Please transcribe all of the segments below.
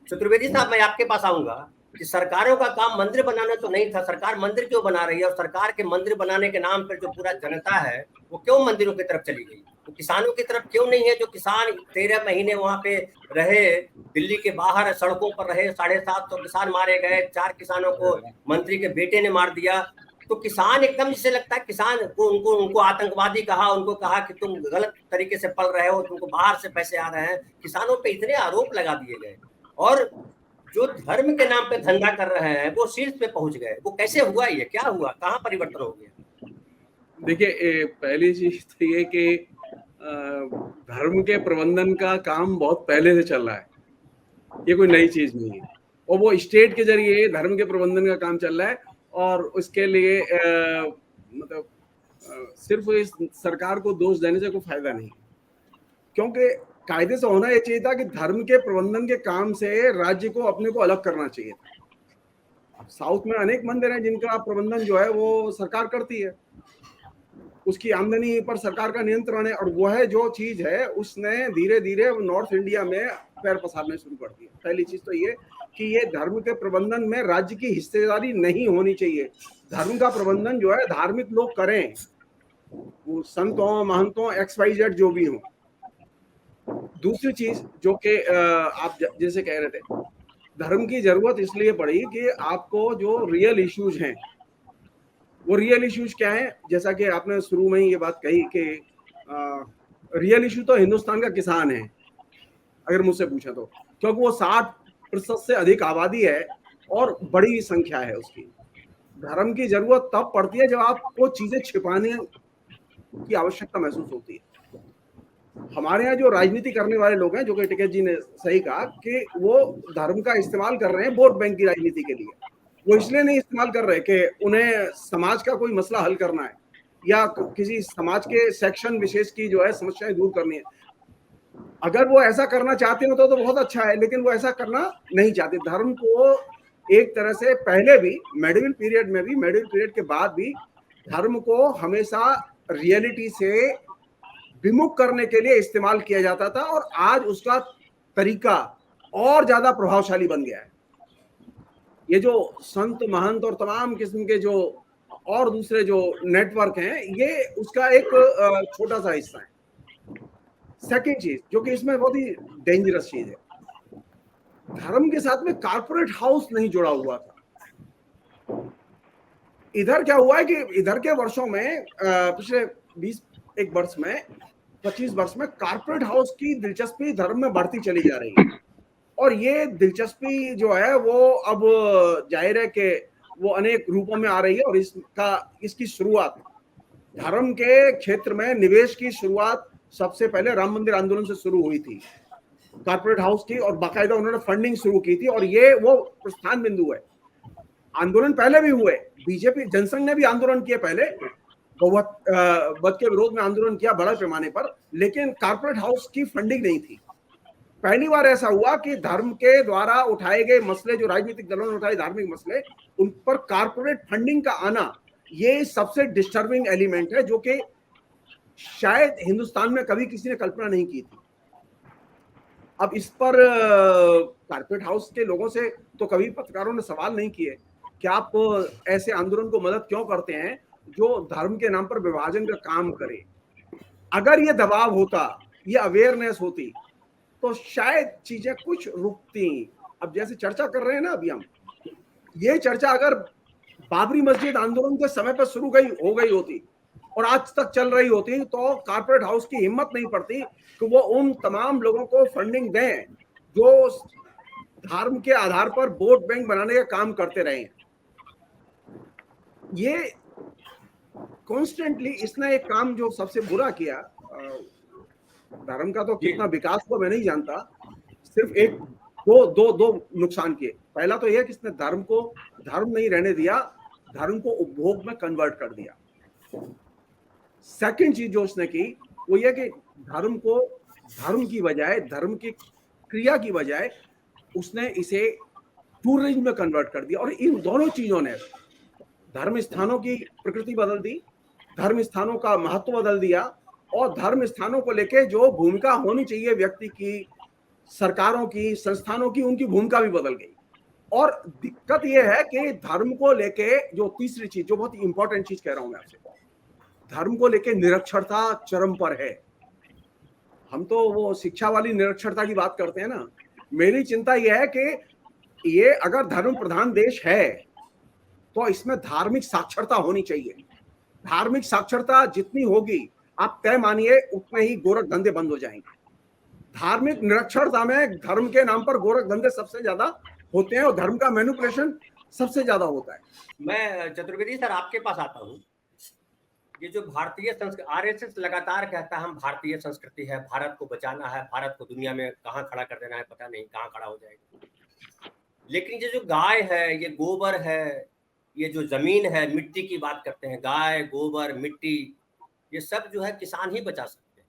चतुर्वेदी साहब, मैं आपके पास आऊंगा कि सरकारों का काम मंदिर बनाना तो नहीं था। सरकार मंदिर क्यों बना रही है, और सरकार के मंदिर बनाने के नाम पर जो पूरा जनता है वो क्यों मंदिरों की तरफ चली गई, वो किसानों की तरफ क्यों नहीं है? जो किसान 13 महीने वहां पे रहे, दिल्ली के बाहर सड़कों पर रहे, 750 किसान मारे गए, 4 किसानों को मंत्री के बेटे ने मार दिया। तो किसान एकदम, जिसे लगता है किसान को, उनको उनको आतंकवादी कहा, उनको कहा कि तुम गलत तरीके से पल रहे हो, तुमको बाहर से पैसे आ रहे हैं। किसानों पे इतने आरोप लगा दिए गए, और जो धर्म के नाम पे धंधा कर रहे हैं वो शीर्ष पे पहुंच गए। वो कैसे हुआ, ये क्या हुआ, कहाँ परिवर्तन हो गया? देखिए, पहली चीज तो ये कि धर्म के प्रबंधन का काम बहुत पहले से चल रहा है, ये कोई नई चीज नहीं है। और वो स्टेट के जरिए धर्म के प्रबंधन का काम चल रहा है, और उसके लिए मतलब सिर्फ इस सरकार को दोष देने से कोई फायदा नहीं, क्योंकि कायदे से होना ये चाहिए था कि धर्म के प्रबंधन के काम से राज्य को अपने को अलग करना चाहिए था। साउथ में अनेक मंदिर हैं जिनका प्रबंधन जो है वो सरकार करती है, उसकी आमदनी पर सरकार का नियंत्रण है, और वह जो चीज है उसने धीरे धीरे नॉर्थ इंडिया में पैर पसारने शुरू कर दिया। पहली चीज तो ये कि ये धर्म के प्रबंधन में राज्य की हिस्सेदारी नहीं होनी चाहिए। धर्म का प्रबंधन जो है धार्मिक लोग करें, वो संत हो, महंत हो, XYZ जो भी हो। दूसरी चीज जो कि आप जैसे कह रहे थे, धर्म की जरूरत इसलिए पड़ी कि आपको जो रियल इश्यूज हैं, वो रियल इश्यूज क्या है, जैसा कि आपने शुरू में ही ये बात कही कि रियल इशू तो हिंदुस्तान का किसान है, अगर मुझसे पूछा तो, क्योंकि वो 60% से अधिक आबादी है और बड़ी संख्या है उसकी। धर्म की जरूरत तब पड़ती है जब आपको चीजें छिपाने की आवश्यकता महसूस होती है। हमारे यहाँ जो राजनीति करने वाले लोग हैं, जो कि टिकैत जी ने सही कहा कि वो धर्म का इस्तेमाल कर रहे हैं वोट बैंक की राजनीति के लिए। वो इसलिए नहीं इस्तेमाल कर रहे कि उन्हें समाज का कोई मसला हल करना है या किसी समाज के सेक्शन विशेष की जो है समस्याएं दूर करनी है। अगर वो ऐसा करना चाहते हो तो बहुत अच्छा है, लेकिन वो ऐसा करना नहीं चाहते। धर्म को एक तरह से पहले भी, मेडिवल पीरियड में भी, मेडिवल पीरियड के बाद भी, धर्म को हमेशा रियलिटी से विमुख करने के लिए इस्तेमाल किया जाता था, और आज उसका तरीका और ज्यादा प्रभावशाली बन गया है। ये जो संत महंत और तमाम किस्म के जो और दूसरे जो नेटवर्क हैं, ये उसका एक छोटा सा हिस्सा है। सेकेंड चीज जो कि इसमें बहुत ही डेंजरस चीज है, धर्म के साथ में कारपोरेट हाउस नहीं जुड़ा हुआ था। इधर क्या हुआ है कि इधर के वर्षों में, पिछले 20 वर्ष में, 25 वर्ष में कारपोरेट हाउस की दिलचस्पी धर्म में बढ़ती चली जा रही है। और ये दिलचस्पी जो है वो अब जाहिर है कि वो अनेक रूपों में आ रही है, और इसकी शुरुआत धर्म के क्षेत्र में निवेश की शुरुआत सबसे पहले राम मंदिर आंदोलन से शुरू हुई थी, कारपोरेट हाउस की, और बाकायदा उन्होंने फंडिंग शुरू की थी, और ये वो प्रस्थान बिंदु है। आंदोलन पहले भी हुए, बीजेपी जनसंघ ने भी आंदोलन किए पहले, बहुमत के विरोध में आंदोलन किया बड़े पैमाने पर, लेकिन कारपोरेट हाउस की फंडिंग नहीं थी। पहली बार ऐसा हुआ कि धर्म के द्वारा उठाए गए मसले, जो राजनीतिक दलों ने उठाए धार्मिक मसले, उन पर कारपोरेट फंडिंग का आना, ये सबसे डिस्टर्बिंग एलिमेंट है, जो कि शायद हिंदुस्तान में कभी किसी ने कल्पना नहीं की थी। अब इस पर कारपोरेट हाउस के लोगों से तो कभी पत्रकारों ने सवाल नहीं किए कि आप ऐसे आंदोलन को मदद क्यों करते हैं जो धर्म के नाम पर विभाजन का काम करे। अगर ये दबाव होता, ये अवेयरनेस होती, तो शायद चीजें कुछ रुकती। अब जैसे चर्चा कर रहे हैं ना अभी हम, ये चर्चा अगर बाबरी मस्जिद आंदोलन के समय पर शुरू हो गई होती और आज तक चल रही होती, तो कारपोरेट हाउस की हिम्मत नहीं पड़ती कि वो उन तमाम लोगों को फंडिंग दें जो धर्म के आधार पर वोट बैंक बनाने का काम करते रहे। ये कॉन्स्टेंटली इसने एक काम जो सबसे बुरा किया, धर्म का तो कितना विकास को मैं नहीं जानता, सिर्फ एक दो नुकसान किए। पहला तो यह कि इसने धर्म को धर्म नहीं रहने दिया, धर्म को उपभोग में कन्वर्ट कर दिया। सेकंड चीज जो उसने की वो यह कि धर्म को धर्म की बजाय, धर्म की क्रिया की बजाय उसने इसे टूरिज्म में कन्वर्ट कर दिया। और इन दोनों चीजों ने धर्म स्थानों की प्रकृति बदल दी, धर्म स्थानों का महत्व बदल दिया, और धर्म स्थानों को लेके जो भूमिका होनी चाहिए व्यक्ति की सरकारों की, संस्थानों की, उनकी भूमिका भी बदल गई। और दिक्कत यह है कि धर्म को लेके जो तीसरी चीज, जो बहुत ही इंपॉर्टेंट चीज कह रहा हूं मैं आपसे, धर्म को लेके निरक्षरता चरम पर है। हम तो वो शिक्षा वाली निरक्षरता की बात करते हैं ना, मेरी चिंता यह है कि ये अगर धर्म प्रधान देश है तो इसमें धार्मिक साक्षरता होनी चाहिए। धार्मिक साक्षरता जितनी होगी, आप तय मानिए उतने ही गोरख धंधे बंद हो जाएंगे। धार्मिक निरक्षरता में धर्म के नाम पर गोरख धंधे सबसे ज्यादा होते हैं और धर्म का मैनिपुलेशन सबसे ज्यादा होता है। मैं चतुर्वेदी सर आपके पास आता हूँ। ये जो भारतीय संस्कृति, आरएसएस लगातार कहता है हम भारतीय संस्कृति है, भारत को बचाना है, भारत को दुनिया में कहाँ खड़ा कर देना है पता नहीं, कहाँ खड़ा हो जाएगा। लेकिन ये जो गाय है, ये गोबर है, ये जो जमीन है, मिट्टी की बात करते हैं, गाय गोबर मिट्टी, ये सब जो है किसान ही बचा सकते हैं।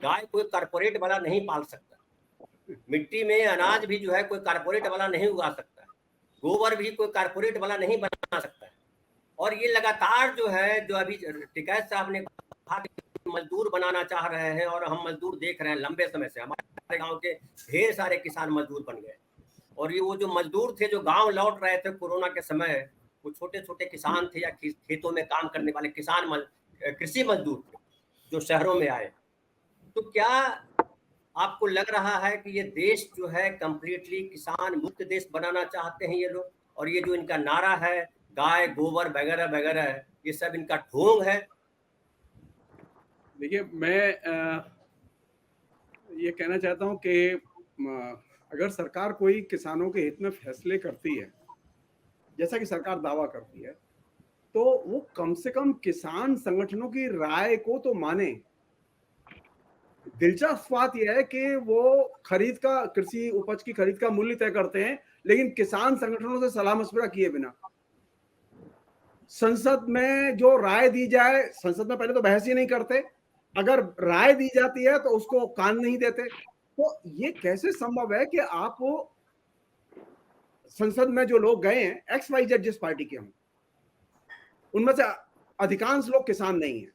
गाय कोई कारपोरेट वाला नहीं पाल सकता, मिट्टी में अनाज भी जो है कोई कारपोरेट वाला नहीं उगा सकता, गोबर भी कोई कारपोरेट वाला नहीं बना सकता है। और ये लगातार जो है, जो अभी टिकैत साहब ने कहा कि मजदूर बनाना चाह रहे हैं, और हम मजदूर देख रहे हैं लंबे समय से, हमारे गांव के ढेर सारे किसान मजदूर बन गए। और ये वो जो मजदूर थे जो गांव लौट रहे थे कोरोना के समय, वो छोटे छोटे किसान थे या खेतों में काम करने वाले किसान कृषि मजदूर थे जो शहरों में आए। तो क्या आपको लग रहा है कि ये देश जो है कंप्लीटली किसान मुक्त देश बनाना चाहते हैं ये लोग, और ये जो इनका नारा है गाय गोबर वगैरह वगैरह, ये सब इनका ढोंग है? देखिए, मैं ये कहना चाहता हूं कि अगर सरकार कोई किसानों के हित में फैसले करती है, जैसा कि सरकार दावा करती है, तो वो कम से कम किसान संगठनों की राय को तो माने। दिलचस्प बात यह है कि वो खरीद का, कृषि उपज की खरीद का मूल्य तय करते हैं, लेकिन किसान संगठनों से सलाह मशवरा किए बिना। संसद में जो राय दी जाए, संसद में पहले तो बहस ही नहीं करते, अगर राय दी जाती है तो उसको कान नहीं देते। तो ये कैसे संभव है कि आप संसद में जो लोग गए हैं, XYZ जिस पार्टी के हों, उनमें से अधिकांश लोग किसान नहीं है।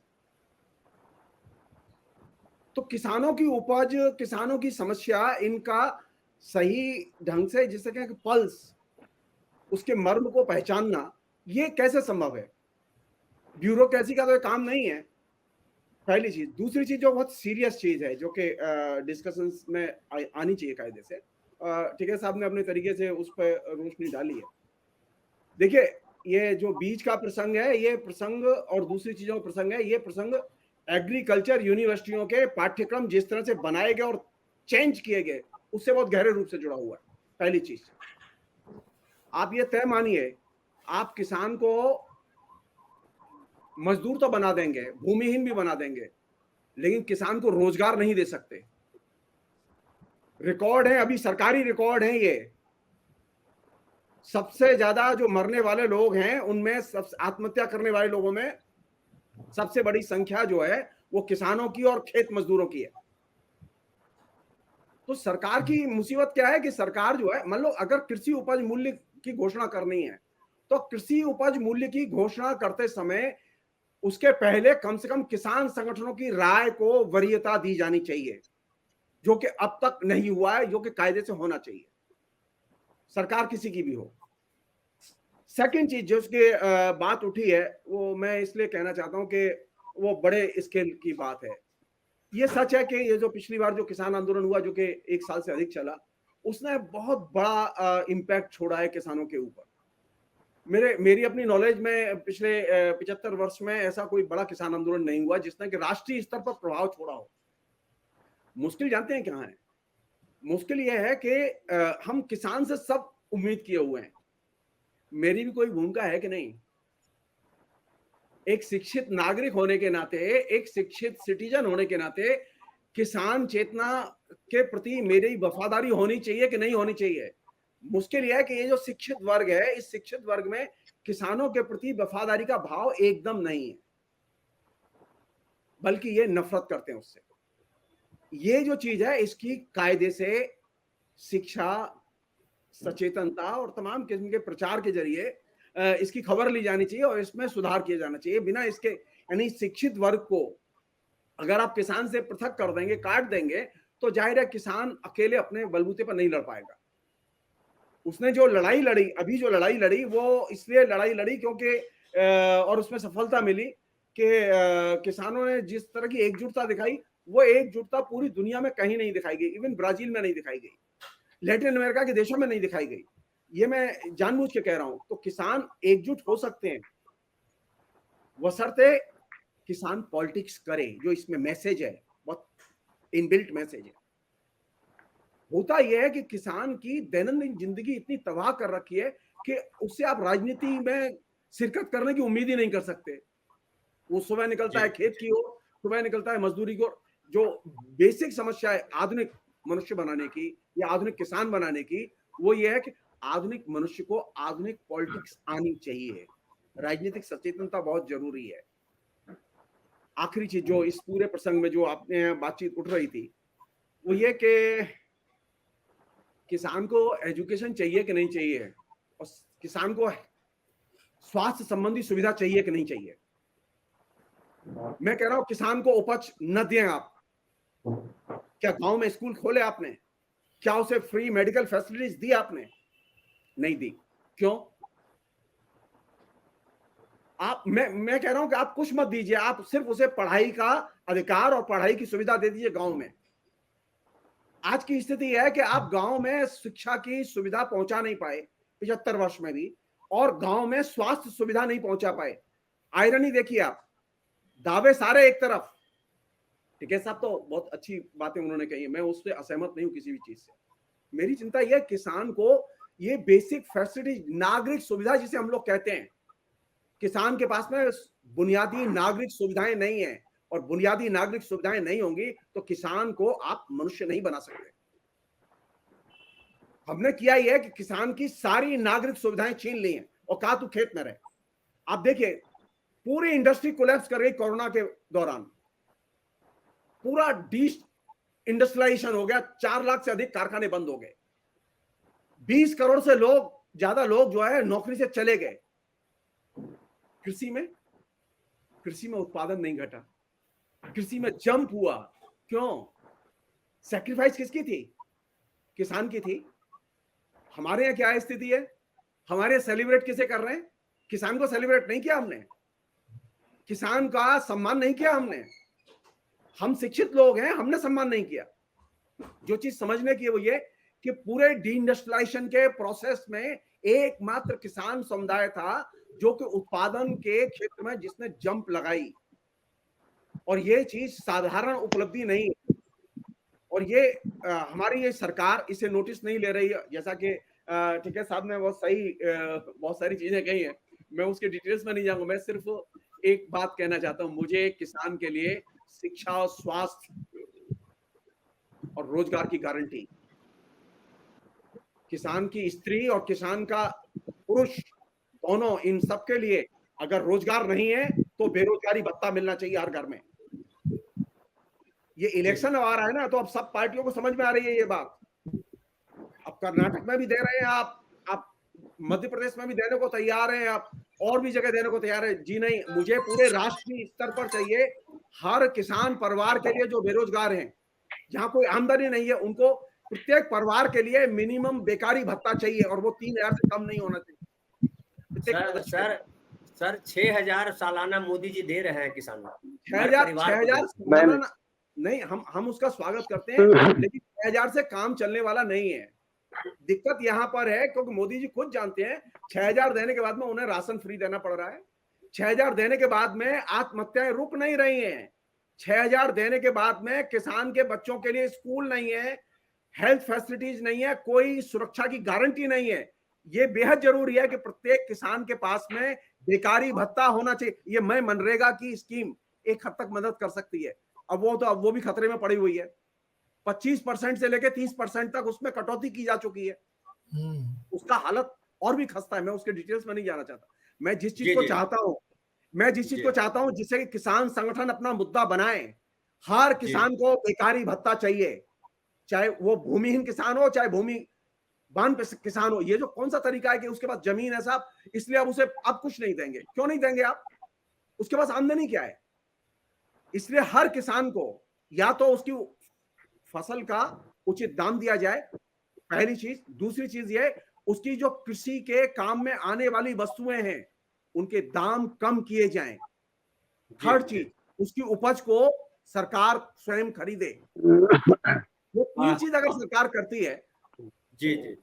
तो किसानों की उपज, किसानों की समस्या, इनका सही ढंग से जिसे कहें पल्स, उसके मर्म को पहचानना, ये कैसे संभव है? ब्यूरोक्रेसी का तो काम नहीं है, पहली चीज। दूसरी चीज जो बहुत सीरियस चीज है, जो कि डिस्कशंस में आनी चाहिए कायदे से, टिकैत साहब ने अपने तरीके से उस पर रोशनी डाली है। देखिए, ये जो बीज का प्रसंग है, ये प्रसंग, और दूसरी चीजों का प्रसंग है, ये प्रसंग एग्रीकल्चर यूनिवर्सिटियों के पाठ्यक्रम जिस तरह से बनाए गए और चेंज किए गए, उससे बहुत गहरे रूप से जुड़ा हुआ है। पहली चीज, आप ये तय मानिए, आप किसान को मजदूर तो बना देंगे, भूमिहीन भी बना देंगे, लेकिन किसान को रोजगार नहीं दे सकते। रिकॉर्ड है, अभी सरकारी रिकॉर्ड है, ये सबसे ज्यादा जो मरने वाले लोग हैं उनमें, सब आत्महत्या करने वाले लोगों में सबसे बड़ी संख्या जो है वो किसानों की और खेत मजदूरों की है। तो सरकार की मुसीबत क्या है कि सरकार जो है, मान लो अगर कृषि उपज मूल्य की घोषणा करनी है, तो कृषि उपज मूल्य की घोषणा करते समय उसके पहले कम से कम किसान संगठनों की राय को वरीयता दी जानी चाहिए, जो कि अब तक नहीं हुआ है, जो कि कायदे से होना चाहिए, सरकार किसी की भी हो। सेकंड चीज जो उसके बात उठी है, वो मैं इसलिए कहना चाहता हूं कि वो बड़े स्केल की बात है। ये सच है कि ये जो पिछली बार जो किसान आंदोलन हुआ, जो कि 1 साल से अधिक चला, उसने बहुत बड़ा इम्पैक्ट छोड़ा है किसानों के ऊपर। मेरी अपनी नॉलेज में पिछले 75 वर्ष में ऐसा कोई बड़ा किसान आंदोलन नहीं हुआ जिसने कि राष्ट्रीय स्तर पर प्रभाव छोड़ा हो। मुश्किल जानते हैं क्या है? मुश्किल यह है कि हम किसान से सब उम्मीद किए हुए हैं। मेरी भी कोई भूमिका है कि नहीं? एक शिक्षित नागरिक होने के नाते, एक शिक्षित सिटीजन होने के नाते, किसान चेतना के प्रति मेरी वफादारी होनी चाहिए कि नहीं होनी चाहिए? मुश्किल यह है कि ये जो शिक्षित वर्ग है, इस शिक्षित वर्ग में किसानों के प्रति वफादारी का भाव एकदम नहीं है, बल्कि ये नफरत करते हैं उससे। ये जो चीज है, इसकी कायदे से शिक्षा, सचेतनता और तमाम किस्म के प्रचार के जरिए इसकी खबर ली जानी चाहिए और इसमें सुधार किया जाना चाहिए। बिना इसके, यानी शिक्षित वर्ग को अगर आप किसान से पृथक कर देंगे, काट देंगे, तो जाहिर है किसान अकेले अपने बलबूते पर नहीं लड़ पाएगा। उसने जो लड़ाई लड़ी, अभी जो लड़ाई लड़ी, वो इसलिए लड़ाई लड़ी क्योंकि और उसमें सफलता मिली कि किसानों ने जिस तरह की एकजुटता दिखाई, वो एकजुटता पूरी दुनिया में कहीं नहीं दिखाई गई, इवन ब्राजील में नहीं दिखाई गई, लैटिन अमेरिका के देशों में नहीं दिखाई गई। ये मैं जानबूझ के कह रहा हूं। तो किसान एकजुट हो सकते हैं, बशर्ते किसान पॉलिटिक्स करे, जो इसमें मैसेज है, बहुत इनबिल्ट मैसेज है। होता यह है कि किसान की दैनंदिन जिंदगी इतनी तबाह कर रखी है कि उससे आप राजनीति में शिरकत करने की उम्मीद ही नहीं कर सकते। वो सुबह निकलता है खेत की ओर, सुबह निकलता है मजदूरी की ओर। जो बेसिक समस्या है आधुनिक मनुष्य बनाने की या आधुनिक किसान बनाने की, वो ये है कि आधुनिक मनुष्य को आधुनिक पॉलिटिक्स आनी चाहिए। राजनीतिक सचेतनता बहुत जरूरी है। आखिरी चीज जो इस पूरे प्रसंग में जो आपने बातचीत उठ रही थी, वो ये कि किसान को एजुकेशन चाहिए कि नहीं चाहिए, और किसान को स्वास्थ्य संबंधी सुविधा चाहिए कि नहीं चाहिए। मैं कह रहा हूं किसान को उपज न दें आप। क्या गांव में स्कूल खोले आपने? क्या उसे फ्री मेडिकल फैसिलिटीज दी आपने? नहीं दी। क्यों? आप मैं कह रहा हूं कि आप कुछ मत दीजिए, आप सिर्फ उसे पढ़ाई का अधिकार और पढ़ाई की सुविधा दे दीजिए गांव में। आज की स्थिति है कि आप गांव में शिक्षा की सुविधा पहुंचा नहीं पाए 75 वर्ष में भी, और गांव में स्वास्थ्य सुविधा नहीं पहुंचा पाए। आयरनी देखिए आप, दावे सारे एक तरफ। टिकैत साहब तो बहुत अच्छी बातें उन्होंने कही, मैं उससे असहमत नहीं हूं किसी भी चीज से। मेरी चिंता यह किसान को ये बेसिक फैसिलिटी, नागरिक सुविधा जिसे हम लोग कहते हैं, किसान के पास में बुनियादी नागरिक सुविधाएं नहीं है, और बुनियादी नागरिक सुविधाएं नहीं होंगी तो किसान को आप मनुष्य नहीं बना सकते। हमने किया यह है कि किसान की सारी नागरिक सुविधाएं छीन ली हैं और कहा तू खेत में रहे। आप देखिए पूरी इंडस्ट्री कोलैप्स कर गई कोरोना के दौरान, पूरा डी इंडस्ट्रियलाइजेशन हो गया, 4 लाख से अधिक कारखाने बंद हो गए, 20 करोड़ से ज्यादा लोग जो है नौकरी से चले गए। कृषि में उत्पादन नहीं घटा, कृषि में जंप हुआ। क्यों? सैक्रिफाइस किसकी थी? किसान की थी। हमारे यहां क्या स्थिति है? हमारे सेलिब्रेट किसे कर रहे हैं? किसान को सेलिब्रेट नहीं किया हमने, किसान का सम्मान नहीं किया हमने। हम शिक्षित लोग हैं, हमने सम्मान नहीं किया। जो चीज समझने की है वो ये कि पूरे डी इंडस्ट्रियलाइजेशन के प्रोसेस में एकमात्र किसान समुदाय था जो कि उत्पादन के क्षेत्र में जिसने जंप लगाई, और ये चीज साधारण उपलब्धि नहीं है। और ये हमारी ये सरकार इसे नोटिस नहीं ले रही है। जैसा कि टिकैत साहब ने बहुत सारी चीजें कही हैं, मैं उसके डिटेल्स में नहीं जाऊंगा। मैं सिर्फ एक बात कहना चाहता हूं, मुझे किसान के लिए शिक्षा, स्वास्थ्य और रोजगार की गारंटी, किसान की स्त्री और किसान का पुरुष दोनों, इन सबके लिए अगर रोजगार नहीं है तो बेरोजगारी भत्ता मिलना चाहिए हर घर में। ये इलेक्शन आ रहा है ना, तो अब सब पार्टियों को समझ में आ रही है ये बात। अब कर्नाटक में भी दे रहे हैं आप मध्य प्रदेश में भी देने को तैयार हैं, आप और भी जगह देने को तैयार है। जी नहीं, मुझे पूरे राष्ट्रीय स्तर पर चाहिए। हर किसान परिवार के लिए जो बेरोजगार हैं, जहां कोई आमदनी नहीं है, उनको प्रत्येक परिवार के लिए मिनिमम बेकारी भत्ता चाहिए, और वो 3,000 से कम नहीं होना चाहिए। सर 6,000 सालाना मोदी जी दे रहे हैं किसानों को। 6,000 सालाना नहीं, हम उसका स्वागत करते हैं, लेकिन 6,000 से काम चलने वाला नहीं है। दिक्कत यहां पर है क्योंकि मोदी जी खुद जानते हैं 6,000 देने के बाद में उन्हें राशन फ्री देना पड़ रहा है। 6,000 देने के बाद में आत्महत्याएं रुक नहीं रही हैं। 6,000 देने के बाद में किसान के बच्चों के लिए स्कूल नहीं है, हेल्थ फैसिलिटीज नहीं है, कोई सुरक्षा की गारंटी नहीं है। ये बेहद जरूरी है कि प्रत्येक किसान के पास में बेकारी भत्ता होना चाहिए। ये मैं मनरेगा की स्कीम एक हद तक मदद कर सकती है। अब वो भी खतरे में पड़ी हुई है। 25% से लेकर 30% तक उसमें कटौती की जा चुकी है। उसका हालत और भी खस्ता है। मैं उसके डिटेल्स में नहीं जाना चाहता। मैं जिस चीज को चाहता हूं जिससे कि किसान संगठन अपना मुद्दा बनाए, हर किसान को बेकारी भत्ता चाहिए, चाहे वो भूमिहीन किसान हो चाहे भूमिवान किसान हो। ये जो कौन सा तरीका है कि उसके पास जमीन है साहब, इसलिए अब उसे अब कुछ नहीं देंगे। क्यों नहीं देंगे आप? उसके पास आमदनी क्या है? इसलिए हर किसान को या तो उसकी फसल का उचित दाम दिया जाए, पहली चीज। दूसरी चीज ये, उसकी जो कृषि के काम में आने वाली वस्तुएं हैं उनके दाम कम किए जाएं। थर्ड चीज, उसकी उपज को सरकार स्वयं खरीदे। ये तीन चीज अगर सरकार करती है जी जी